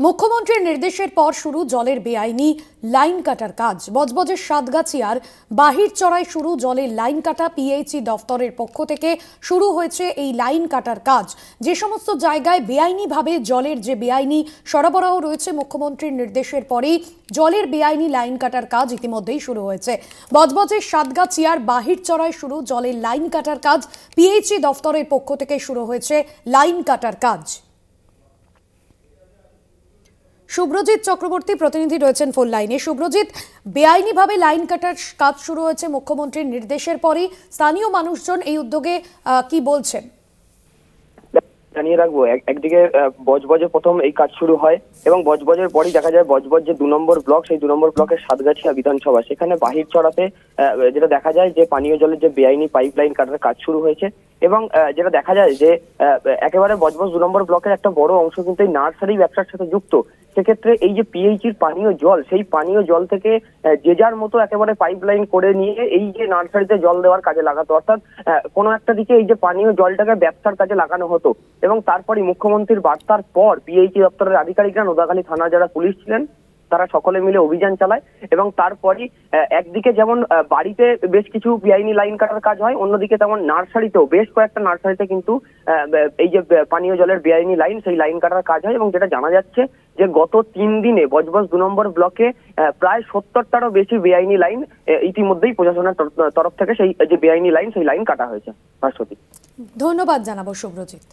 মুখ্যমন্ত্রীর নির্দেশের পর শুরু জলের বেআইনি লাইন কাটার কাজ। বজবজের সাতগাছিয়ার বাহিরচড়ায় শুরু জলের লাইন কাটা। পিএইচই দফতরের পক্ষ থেকে শুরু হয়েছে এই লাইন কাটার কাজ। যে সমস্ত জায়গায় বেআইনিভাবে জলের যে বেআইনি সরবরাহ রয়েছে, মুখ্যমন্ত্রীর নির্দেশের পরেই জলের বেআইনি লাইন কাটার কাজ ইতিমধ্যেই শুরু হয়েছে। বজবজের সাতগাছিয়ার বাহিরচড়ায় শুরু জলের লাইন কাটার কাজ। পিএইচই দফতরের পক্ষ থেকে শুরু হয়েছে লাইন কাটার কাজ। শুভ্রজিৎ চক্রবর্তী প্রতিনিধি রয়েছেন ফোন লাইনে। শুভ্রজিৎ, বেআইনিভাবে লাইন কাটার কাজ শুরু হয়েছে মুখ্যমন্ত্রীর নির্দেশের পরই। স্থানীয় মানুষজন এই উদ্যোগে কি বলছেন? জানিয়ে রাখবো, একদিকে বজবজে প্রথম এই কাজ শুরু হয় এবং বজবজের পরই দেখা যায় বজবজ যে 2 নম্বর ব্লক, সেই 2 নম্বর ব্লকের সাতগাছিয়া বিধানসভা, সেখানে বাহিরচড়াতে যেটা দেখা যায় যে পানীয় জলের যে বেআইনি পাইপলাইন কাটার কাজ শুরু হয়েছে এবং যেটা দেখা যায় যে একেবারে বজবজ 2 নম্বর ব্লকের একটা বড় অংশ কিন্তু এই নার্সারি ব্যবসার সাথে যুক্ত। সেক্ষেত্রে এই যে পিএইচির পানীয় জল, সেই পানীয় জল থেকে যে যার মতো একেবারে পাইপলাইন করে নিয়ে এই যে নার্সারিতে জল দেওয়ার কাজে লাগাতো, অর্থাৎ কোনো একটা দিকে এই যে পানীয় জলটাকে ব্যবসার কাজে লাগানো হতো। এবং তারপরই মুখ্যমন্ত্রীর বার্তার পর পিএইচই দপ্তরের আধিকারিকরা, নোদাখালী থানার যারা পুলিশ ছিলেন, তারা সকলে মিলে অভিযান চালায় এবং তারপরই একদিকে যেমন বাড়িতে বেশ কিছু বেআইনি লাইন কাটার কাজ হয়, অন্যদিকে তেমন নার্সারিতেও বেশ কয়েকটা নার্সারিতে কিন্তু এই যে পানীয় জলের বেআইনি লাইন, সেই লাইন কাটার কাজ হয়। এবং যেটা জানা যাচ্ছে যে গত 3 দিনে বজবজ 2 নম্বর ব্লকে প্রায় 70টারও বেশি বেআইনি লাইন ইতিমধ্যেই প্রশাসনের তরফ থেকে সেই যে বেআইনি লাইন, সেই লাইন কাটা হয়েছে। ভাস্বতী, ধন্যবাদ জানাবো শুভ্রজিৎ।